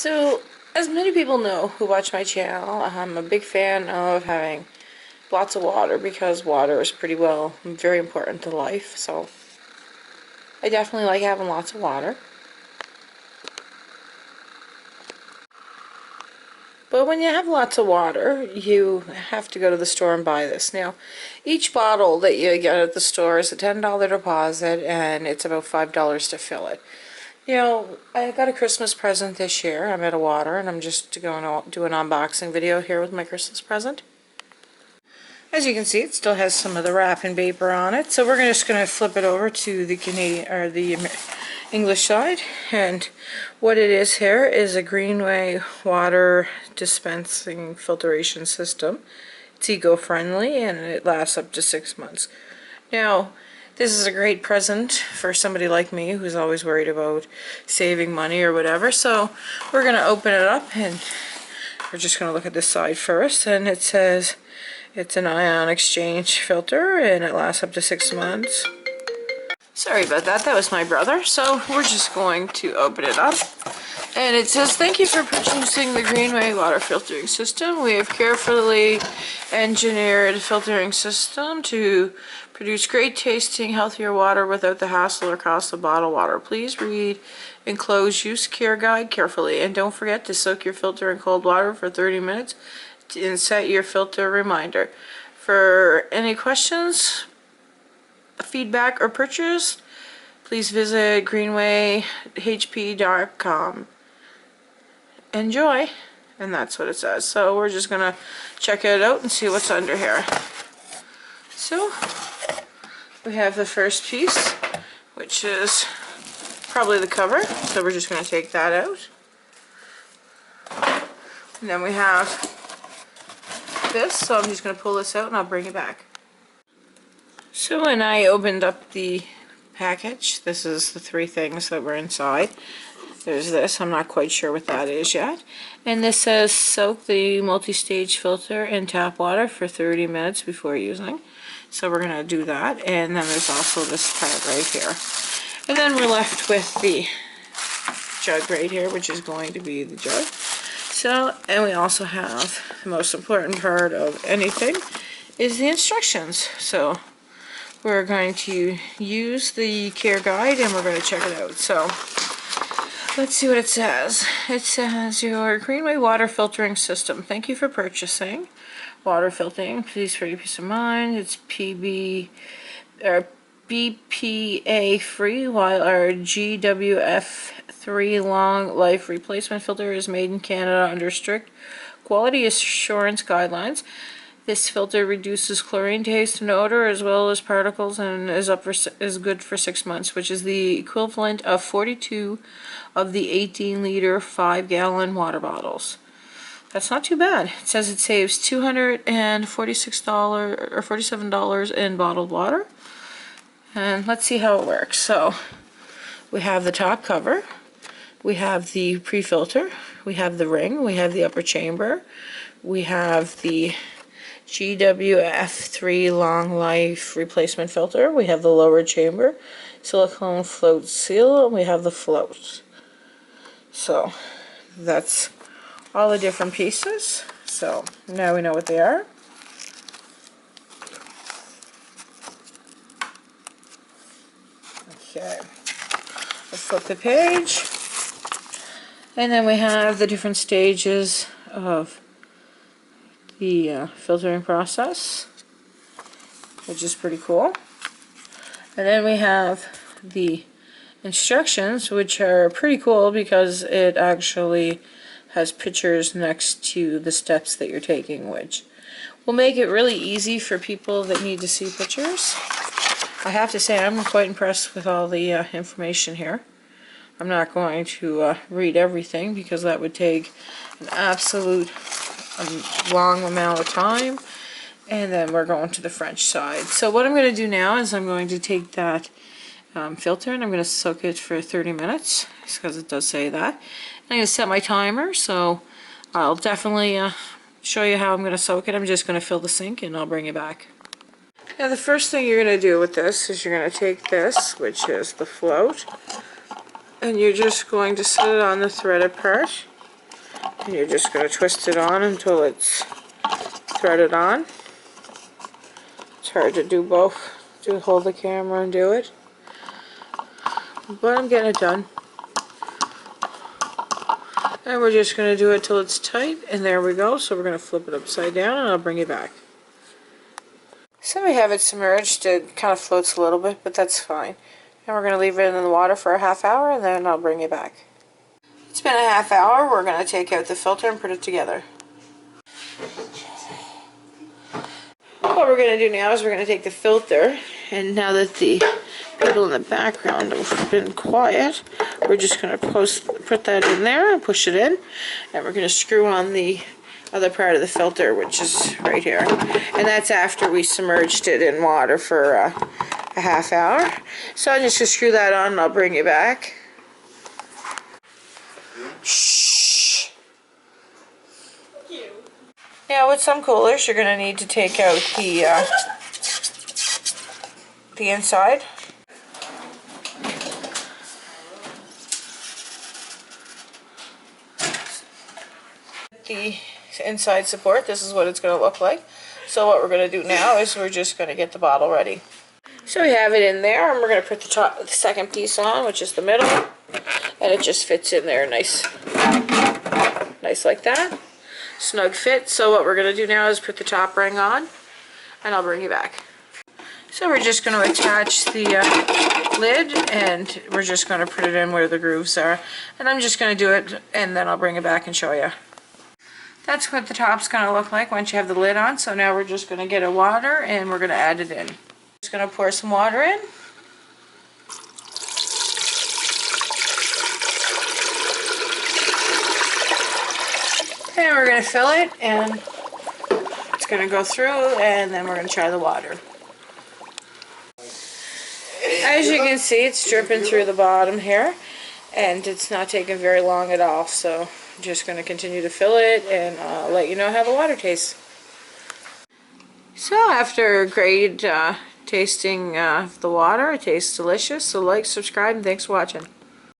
So, as many people know who watch my channel, I'm a big fan of having lots of water because water is very important to life. So, I definitely like having lots of water. But when you have lots of water, you have to go to the store and buy this. Now, each bottle that you get at the store is a $10 deposit, and it's about $5 to fill it. You know, I got a Christmas present this year. I'm out of water, and I'm just going to do an unboxing video here with my Christmas present. As you can see, it still has some of the wrapping paper on it, so we're just going to flip it over to the English side. And what it is here is a Greenway Water Dispensing Filtration System. It's eco-friendly and it lasts up to 6 months. Now, this is a great present for somebody like me who's always worried about saving money or whatever. So we're going to open it up and we're just going to look at this side first. And it says it's an ion exchange filter and it lasts up to 6 months. Sorry about that, that was my brother. So we're just going to open it up. And it says, thank you for purchasing the Greenway Water Filtering System. We have carefully engineered a filtering system to produce great tasting, healthier water without the hassle or cost of bottled water. Please read enclosed use care guide carefully. And don't forget to soak your filter in cold water for 30 minutes and set your filter reminder. For any questions, feedback, or purchase, please visit greenwayhp.com. Enjoy, and that's what it says. So we're just gonna check it out and see what's under here. So we have the first piece, which is probably the cover, so we're just gonna take that out. And then we have this, so I'm just gonna pull this out and I'll bring it back. So when I opened up the package, this is the 3 things that were inside. There's this, I'm not quite sure what that is yet. And this says soak the multi-stage filter in tap water for 30 minutes before using. So we're going to do that. And then there's also this part right here. And then we're left with the jug right here, which is going to be the jug. So, and we also have the most important part of anything is the instructions. So we're going to use the care guide and we're going to check it out. So let's see what it says. It says your Greenway water filtering system. Thank you for purchasing water filtering. Please, for your peace of mind, it's BPA free, while our GWF3 long life replacement filter is made in Canada under strict quality assurance guidelines. This filter reduces chlorine taste and odor as well as particles and is good for 6 months, which is the equivalent of 42 of the 18-liter 5-gallon water bottles. That's not too bad. It says it saves $246 or $47 in bottled water. And let's see how it works. So we have the top cover, we have the pre-filter, we have the ring, we have the upper chamber, we have the GWF3 long life replacement filter, we have the lower chamber, silicone float seal, and we have the float. So that's all the different pieces. So now we know what they are. Okay, let's flip the page. And then we have the different stages of the filtering process, which is pretty cool. And then we have the instructions, which are pretty cool because it actually has pictures next to the steps that you're taking, which will make it really easy for people that need to see pictures. I have to say I'm quite impressed with all the information here. I'm not going to read everything because that would take an absolute long amount of time. And then we're going to the French side. So what I'm going to do now is I'm going to take that filter and I'm going to soak it for 30 minutes because it does say that. And I'm going to set my timer, so I'll definitely show you how I'm going to soak it. I'm just going to fill the sink and I'll bring it back. Now the first thing you're going to do with this is you're going to take this, which is the float, and you're just going to set it on the threaded part. And you're just going to twist it on until it's threaded on. It's hard to do both, to hold the camera and do it, but I'm getting it done. And we're just going to do it till it's tight, and there we go. So we're going to flip it upside down, and I'll bring it back. So we have it submerged. It kind of floats a little bit, but that's fine. And we're going to leave it in the water for a half hour, and then I'll bring it back. It's been a half hour. We're going to take out the filter and put it together. What we're going to do now is we're going to take the filter, and now that the people in the background have been quiet, we're just going to put that in there and push it in, and we're going to screw on the other part of the filter, which is right here, and that's after we submerged it in water for a half hour. So I'm just going to screw that on, and I'll bring it back. Shh. Now with some coolers, you're going to need to take out the inside. The inside support, this is what it's going to look like. So what we're going to do now is we're just going to get the bottle ready. So we have it in there, and we're going to put the second piece on, which is the middle, and it just fits in there nice like that. Snug fit. So what we're going to do now is put the top ring on, and I'll bring you back. So we're just going to attach the lid, and we're just going to put it in where the grooves are, and I'm just going to do it, and then I'll bring it back and show you. That's what the top's going to look like once you have the lid on. So now we're just going to get a water, and we're going to add it in. Just going to pour some water in. And we're going to fill it, and it's going to go through, and then we're going to try the water. As you can see, it's dripping through the bottom here, and it's not taking very long at all. So I'm just going to continue to fill it, and I'll let you know how the water tastes. So after a great tasting of the water, it tastes delicious. So like, subscribe, and thanks for watching.